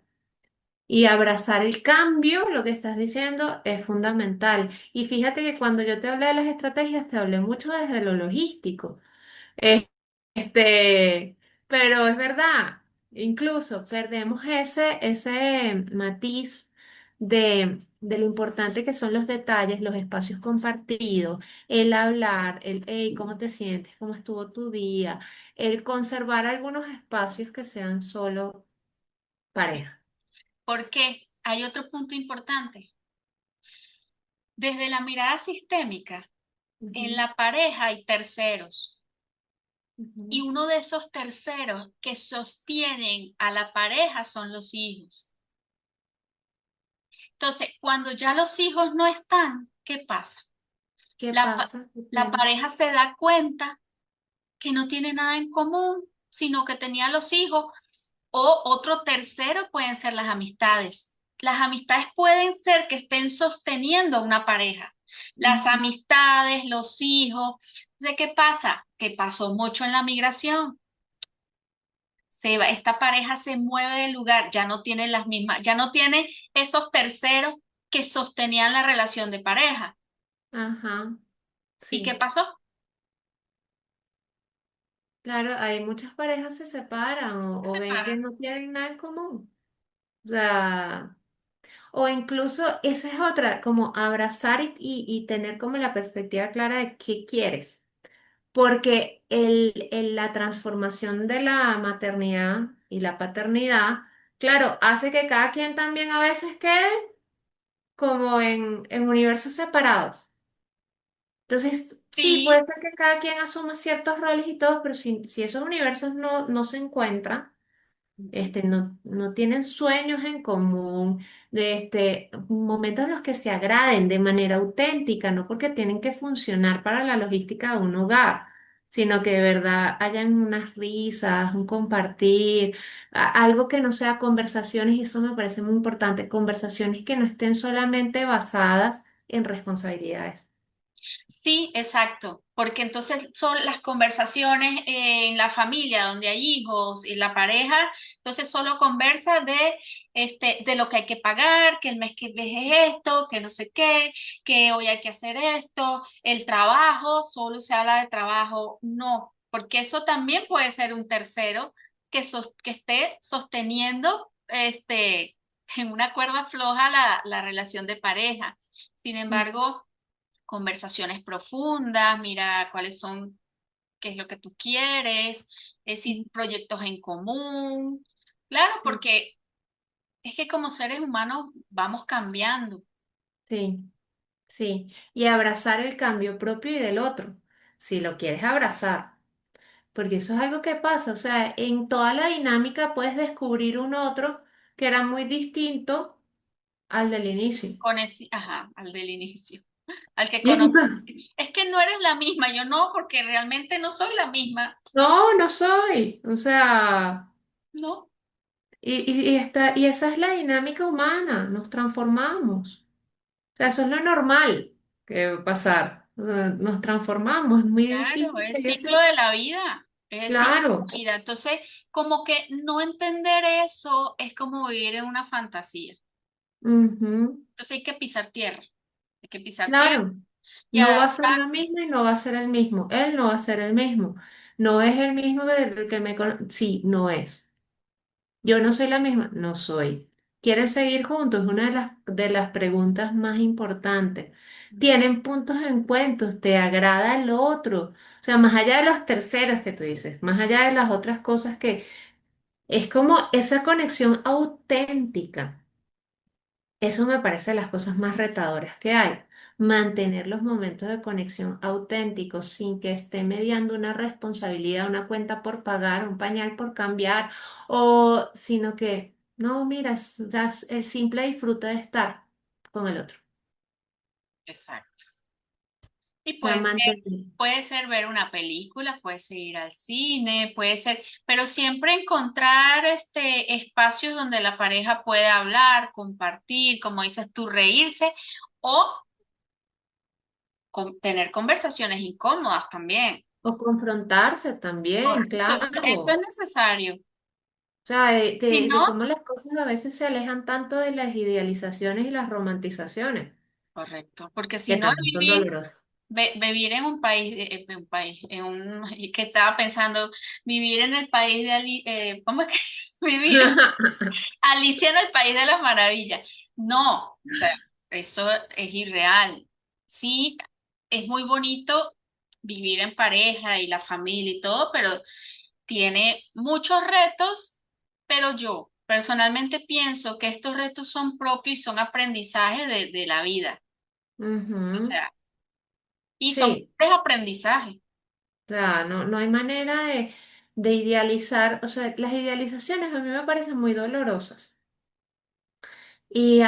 Y abrazar el cambio, lo que estás diciendo, es fundamental. Y fíjate que cuando yo te hablé de las estrategias, te hablé mucho desde lo logístico. Eh, Este, pero es verdad, incluso perdemos ese matiz de lo importante que son los detalles, los espacios compartidos, el hablar, el, hey, ¿cómo te sientes? ¿Cómo estuvo tu día? El conservar algunos espacios que sean solo pareja. Porque hay otro punto importante. Desde la mirada sistémica, en Ujú, la pareja hay terceros. Y ujú. uno de esos terceros que sostienen a la pareja son los hijos. Entonces, cuando ya los hijos no están, ¿qué pasa? ¿Qué La, pa- pasa? ¿Qué la tienes? pareja se da cuenta que no tiene nada en común, sino que tenía los hijos. O otro tercero pueden ser las amistades. Las amistades pueden ser que estén sosteniendo a una pareja. Las Ujú. amistades, los hijos. Entonces, ¿qué pasa? Que pasó mucho en la migración. Esta pareja se mueve del lugar, ya no tiene las mismas, ya no tiene esos terceros que sostenían la relación de pareja. Ajá, ¿Y qué sí. pasó? Claro, hay muchas parejas se separan Se o ven que separan. no tienen nada en común. O sea, o incluso esa es otra, como abrazar y tener como la perspectiva clara de qué quieres. porque la transformación de la maternidad y la paternidad, claro, hace que cada quien también a veces quede como en universos separados. Entonces, sí, Sí, puede ser que cada quien asuma ciertos roles y todo, pero si esos universos no se encuentran, no tienen sueños en común, momentos en los que se agraden de manera auténtica, no porque tienen que funcionar para la logística de un hogar, sino que de verdad hayan unas risas, un compartir, algo que no sea conversaciones, y eso me parece muy importante, conversaciones que no estén solamente basadas en responsabilidades. sí, exacto, porque entonces son las conversaciones en la familia donde hay hijos y la pareja, entonces solo conversa de lo que hay que pagar, que el mes que ves es esto, que no sé qué, que hoy hay que hacer esto, el trabajo, solo se habla de trabajo, no, porque eso también puede ser un tercero que esté sosteniendo en una cuerda floja la relación de pareja. Sin embargo, conversaciones profundas, mira cuáles son, qué es lo que tú quieres, es decir, proyectos en común. Claro, porque es que como seres humanos vamos cambiando. Sí. Sí, y abrazar el cambio propio y del otro, si lo quieres abrazar, porque eso es algo que pasa, o sea, en toda la dinámica puedes descubrir un otro que era muy distinto al del inicio. Ajá, al del inicio, al que Y conocí. entonces, Es que no eres la misma, yo no, porque realmente no soy la misma. no soy, o sea, No, y esa es la dinámica humana, nos transformamos, o sea, eso es lo normal que va a pasar, nos transformamos, es muy claro, difícil es que el haya ciclo de la vida, es el ciclo de claro. la vida. Entonces, como que no entender eso es como vivir en una fantasía. Ujú. Entonces hay que pisar tierra, hay que pisar tierra Claro, y no va a ser la adaptarse. misma y no va a ser el mismo. Él no va a ser el mismo. No es el mismo del que me conoce. Sí, no es. Yo no soy la misma. No soy. ¿Quieren seguir juntos? Una de las preguntas más importantes. ¿Tienen puntos en cuentos? ¿Te agrada el otro? O sea, más allá de los terceros que tú dices, más allá de las otras cosas que es como esa conexión auténtica. Eso me parece de las cosas más retadoras que hay. Mantener los momentos de conexión auténticos sin que esté mediando una responsabilidad, una cuenta por pagar, un pañal por cambiar, o sino que, no, mira, ya es el simple disfrute de estar con el otro. Exacto. Y O sea, mantener. puede ser ver una película, puede ser ir al cine, puede ser, pero siempre encontrar espacios donde la pareja pueda hablar, compartir, como dices tú, reírse o tener conversaciones incómodas también. O confrontarse también, Correcto. Eso es claro. necesario. O sea, Si de no, cómo las cosas a veces se alejan tanto de las idealizaciones y las romantizaciones, correcto, porque si que no también son dolorosas. vivir en un país, y que estaba pensando, vivir en el país ¿cómo es que vivir Alicia en el País de las Maravillas? No, o sea, eso es irreal. Sí, es muy bonito vivir en pareja y la familia y todo, pero tiene muchos retos, pero yo personalmente pienso que estos retos son propios y son aprendizaje de la vida. O Ujú. sea, y son Sí, aprendizaje. o sea, no hay manera de idealizar, o sea, las idealizaciones a mí me parecen muy dolorosas y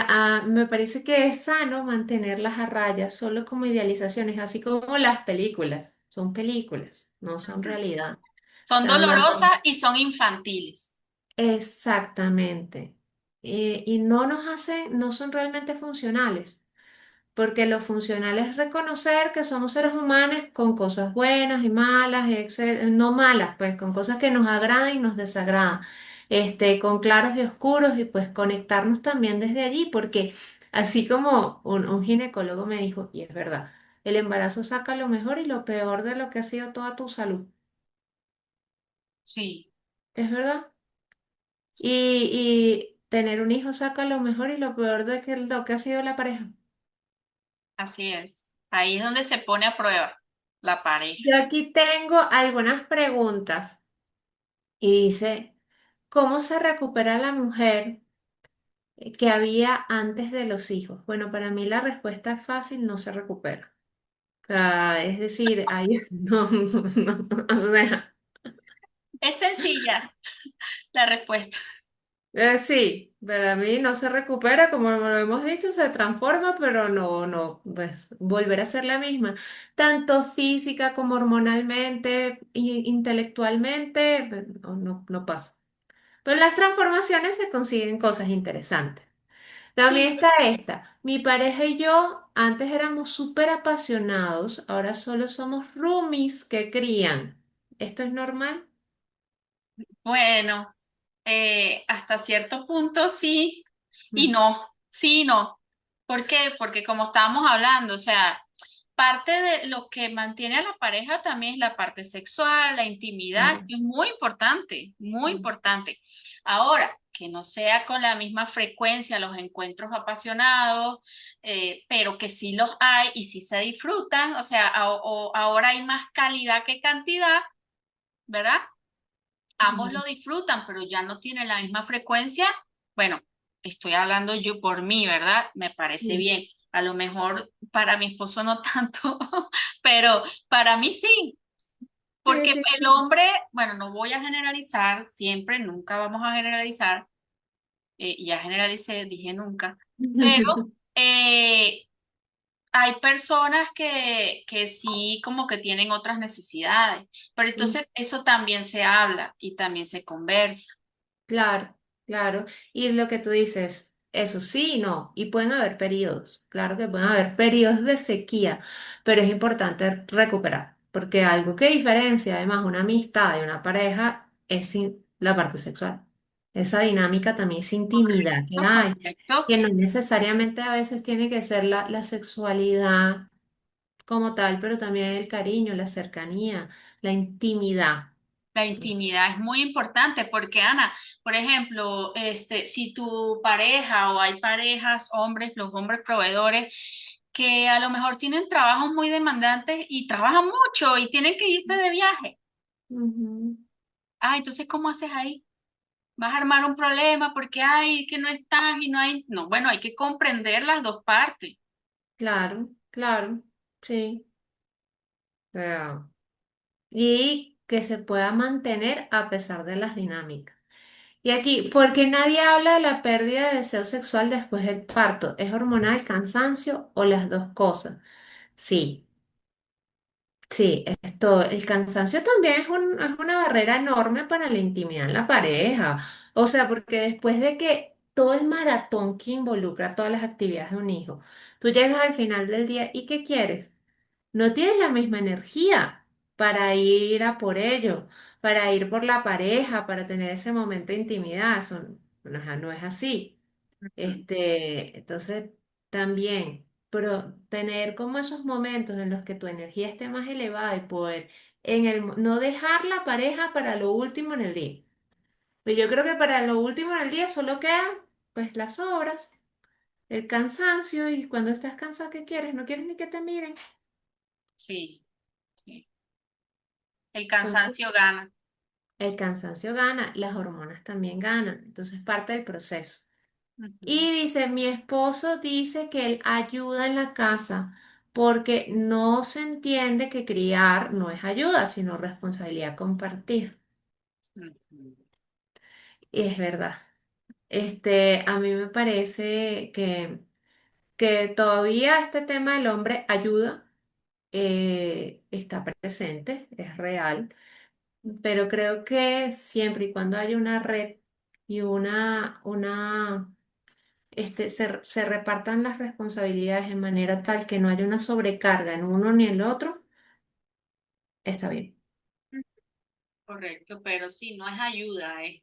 me parece que es sano mantenerlas a raya solo como idealizaciones, así como las películas, son películas, no son Ujú. realidad. O Son sea, dolorosas y son infantiles. exactamente. Y no nos hacen, no son realmente funcionales. Porque lo funcional es reconocer que somos seres humanos con cosas buenas y malas, no malas, pues con cosas que nos agradan y nos desagradan, con claros y oscuros y pues conectarnos también desde allí, porque así como un ginecólogo me dijo, y es verdad, el embarazo saca lo mejor y lo peor de lo que ha sido toda tu salud, Sí, es verdad. Y tener un hijo saca lo mejor y lo peor de lo que ha sido la pareja. así es. Ahí es donde se pone a prueba la pareja. Yo aquí tengo algunas preguntas y dice, ¿cómo se recupera la mujer que había antes de los hijos? Bueno, para mí la respuesta es fácil, no se recupera. O sea, es decir, ahí o sea, Es sencilla la respuesta. sí, para mí no se recupera, como lo hemos dicho, se transforma, pero no, pues volver a ser la misma, tanto física como hormonalmente, intelectualmente, pues, no pasa. Pero las transformaciones se consiguen cosas interesantes. Sí, También está esta. Mi pareja y yo antes éramos súper apasionados, ahora solo somos roomies que crían. ¿Esto es normal? bueno, hasta cierto punto sí y Mm, no, sí y no. ¿Por qué? Porque como estábamos hablando, o sea, parte de lo que mantiene a la pareja también es la parte sexual, la intimidad, claro. que es muy importante, muy Mm, importante. Ahora, que no sea con la misma frecuencia los encuentros apasionados, pero que sí los hay y sí se disfrutan, o sea, ahora hay más calidad que cantidad, ¿verdad? Ambos mm, lo disfrutan, pero ya no tienen la misma frecuencia. Bueno, estoy hablando yo por mí, ¿verdad? Me parece mm. bien. A lo mejor para mi esposo no tanto, pero para mí sí, Sí, porque sí, el hombre, bueno, no voy a generalizar, siempre, nunca vamos a generalizar, ya generalicé, dije nunca, pero eh, hay personas que sí como que tienen otras necesidades, pero sí. entonces eso también se habla y también se conversa. Claro, claro. Y lo que tú dices, eso sí y no. Y pueden haber periodos. Claro que pueden haber periodos de sequía, pero es importante recuperar. Porque algo que diferencia además una amistad de una pareja es la parte sexual. Esa dinámica también es intimidad que Correcto, hay, correcto. que no necesariamente a veces tiene que ser la sexualidad como tal, pero también el cariño, la cercanía, la intimidad. La intimidad es muy importante porque, Ana, por ejemplo, si tu pareja o hay parejas, hombres, los hombres proveedores, que a lo mejor tienen trabajos muy demandantes y trabajan mucho y tienen que irse de viaje. Ujú. Ah, entonces, ¿cómo haces ahí? Vas a armar un problema porque, ay, que no estás y no hay. No, bueno, hay que comprender las dos partes. Claro, claro, sí. Y que se pueda mantener a pesar de las dinámicas. Y aquí, porque nadie habla de la pérdida de deseo sexual después del parto? ¿Es hormonal, cansancio o las dos cosas? Sí, sí, es todo. El cansancio también es una barrera enorme para la intimidad en la pareja. O sea, porque después de que todo el maratón que involucra todas las actividades de un hijo, tú llegas al final del día y ¿qué quieres? No tienes la misma energía para ir a por ello, para ir por la pareja, para tener ese momento de intimidad. Eso no es así. Entonces, también, pero tener como esos momentos en los que tu energía esté más elevada y poder no dejar la pareja para lo último en el día. Pues yo creo que para lo último en el día solo quedan pues las obras, el cansancio y cuando estás cansado, ¿qué quieres? No quieres ni que te miren. Sí, sí. El Entonces, cansancio gana. el cansancio gana, las hormonas también ganan, entonces parte del proceso. Ujú. Y dice, mi esposo dice que él ayuda en la casa porque no se entiende que criar no es ayuda, sino responsabilidad compartida. Ujú. Y es verdad. A mí me parece que todavía este tema del hombre ayuda, está presente, es real, pero creo que siempre y cuando haya una red y se repartan las responsabilidades de manera tal que no haya una sobrecarga en uno ni en el otro, está bien. Correcto, pero sí, no es ayuda, es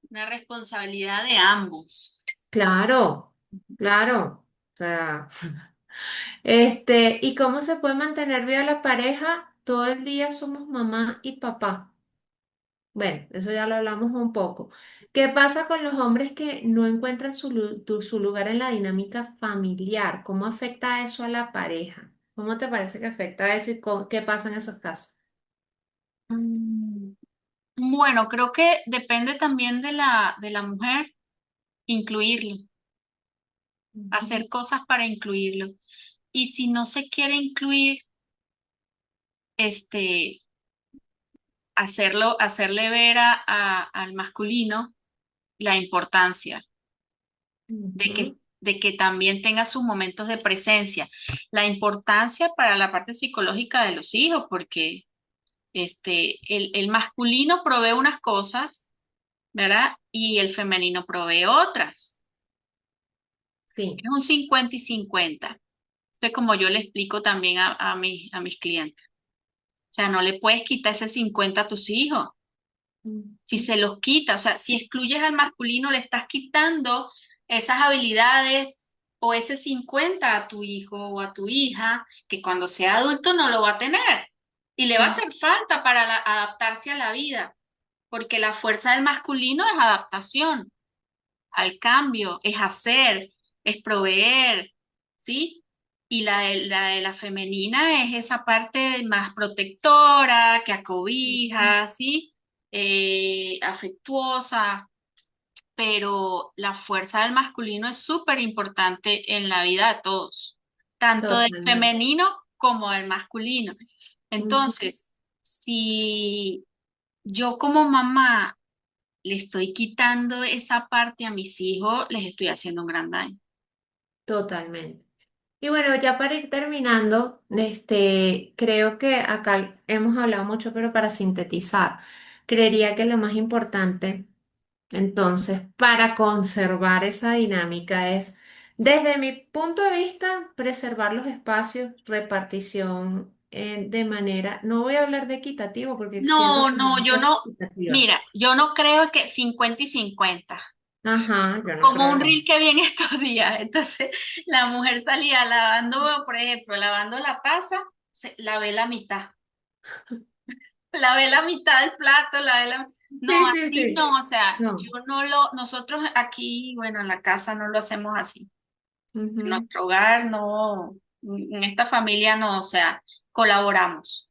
una responsabilidad de ambos. Claro, claro. O sea, ¿y cómo se puede mantener viva la pareja? Todo el día somos mamá y papá. Bueno, eso ya lo hablamos un poco. ¿Qué pasa con los hombres que no encuentran su lugar en la dinámica familiar? ¿Cómo afecta eso a la pareja? ¿Cómo te parece que afecta eso y qué pasa en esos casos? Mm, Bueno, creo que depende también de la mujer incluirlo, Ujú. hacer cosas para incluirlo. Y si no se quiere incluir, este, hacerle ver al masculino la importancia Ujú. de que también tenga sus momentos de presencia, la importancia para la parte psicológica de los hijos, porque el masculino provee unas cosas, ¿verdad? Y el femenino provee otras. Sí, Es un 50 y 50. Es como yo le explico también a mis clientes. O sea, no le puedes quitar ese 50 a tus hijos. Si ujú. se los quita, o sea, si excluyes al masculino, le estás quitando esas habilidades o ese 50 a tu hijo o a tu hija, que cuando sea adulto no lo va a tener. Y le va a Mm, hacer falta para adaptarse a la vida, porque la fuerza del masculino es adaptación al cambio, es hacer, es proveer, ¿sí? Y la de la femenina es esa parte más protectora, que acobija, ¿sí? Afectuosa, pero la fuerza del masculino es súper importante en la vida de todos, tanto del totalmente. femenino como del masculino. Ujú. Entonces, si yo como mamá le estoy quitando esa parte a mis hijos, les estoy haciendo un gran daño. Totalmente. Y bueno, ya para ir terminando, creo que acá hemos hablado mucho, pero para sintetizar, creería que lo más importante, entonces, para conservar esa dinámica es, desde mi punto de vista, preservar los espacios, repartición, de manera, no voy a hablar de equitativo porque siento No, que no no, hay yo cosas no, mira, equitativas. yo no creo que 50 y 50, Ajá, yo no como creo un lo reel mismo. que vi en estos días. Entonces, la mujer salía lavando, por ejemplo, lavando la taza, lavé la mitad, lavé la mitad del plato, lavé la... No, Sí, sí, así sí. no, o sea, yo No. no lo, nosotros aquí, bueno, en la casa no lo hacemos así. En Ujú. nuestro hogar no, en esta familia no, o sea, colaboramos.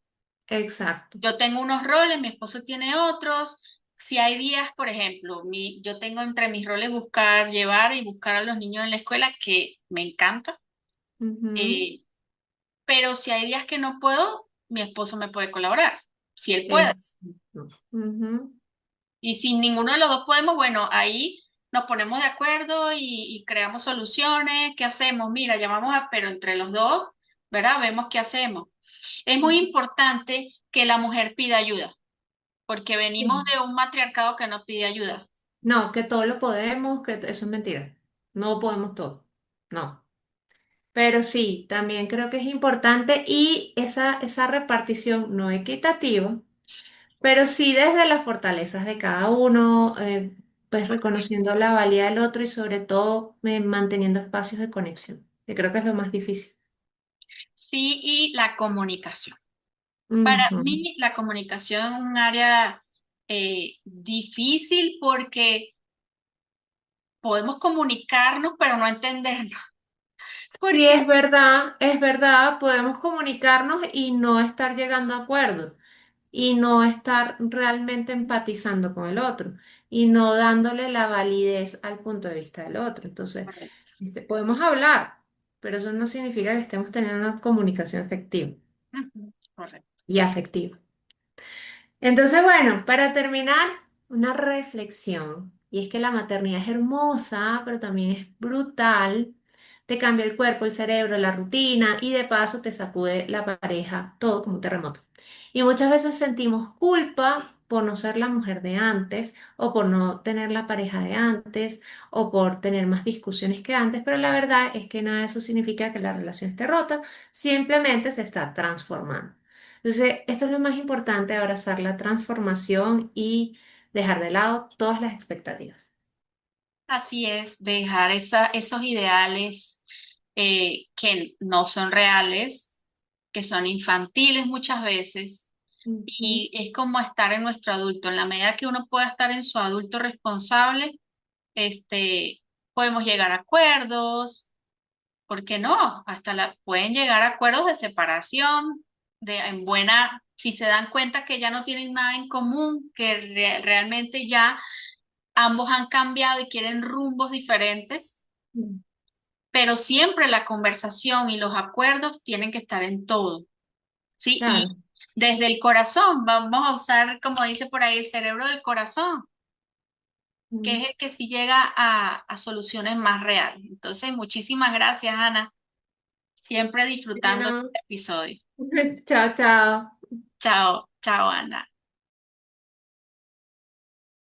Exacto. Yo tengo unos roles, mi esposo tiene otros. Si hay días, por ejemplo, yo tengo entre mis roles buscar, llevar y buscar a los niños en la escuela, que me encanta. Ujú. Eh, pero si hay días que no puedo, mi esposo me puede colaborar, si él puede. Exacto. Ujú. Y si ninguno de los dos podemos, bueno, ahí nos ponemos de acuerdo y creamos soluciones. ¿Qué hacemos? Mira, llamamos a, pero entre los dos, ¿verdad? Vemos qué hacemos. Es muy importante que la mujer pida ayuda, porque venimos Sí. de un matriarcado que no pide ayuda. No, que todo lo podemos, eso es mentira. No podemos todo. No. Pero sí, también creo que es importante y esa repartición no equitativa, pero sí desde las fortalezas de cada uno, pues reconociendo la valía del otro y sobre todo manteniendo espacios de conexión, que creo que es lo más difícil. Sí, y la comunicación. Para Ujú. mí, la comunicación es un área difícil porque podemos comunicarnos, pero no entendernos. Sí, Porque es verdad, podemos comunicarnos y no estar llegando a acuerdos y no estar realmente empatizando con el otro y no dándole la validez al punto de vista del otro. Entonces, podemos hablar, pero eso no significa que estemos teniendo una comunicación efectiva Ujú, correcto. y afectiva. Entonces, bueno, para terminar, una reflexión. Y es que la maternidad es hermosa, pero también es brutal. Te cambia el cuerpo, el cerebro, la rutina y de paso te sacude la pareja, todo como un terremoto. Y muchas veces sentimos culpa por no ser la mujer de antes o por no tener la pareja de antes o por tener más discusiones que antes, pero la verdad es que nada de eso significa que la relación esté rota, simplemente se está transformando. Entonces, esto es lo más importante, abrazar la transformación y dejar de lado todas las expectativas. Así es, dejar esos ideales que no son reales, que son infantiles muchas veces, Ujú. y es como estar en nuestro adulto. En la medida que uno pueda estar en su adulto responsable, este, podemos llegar a acuerdos, ¿por qué no? Pueden llegar a acuerdos de separación, si se dan cuenta que ya no tienen nada en común, que realmente ya ambos han cambiado y quieren rumbos diferentes, Mm. pero siempre la conversación y los acuerdos tienen que estar en todo, ¿sí? Y Claro. desde el corazón, vamos a usar, como dice por ahí, el cerebro del corazón, que Mm. es el que sí llega a soluciones más reales. Entonces, muchísimas gracias, Ana. Siempre disfrutando Bueno, este episodio. chao, chao. Chao, chao, Ana.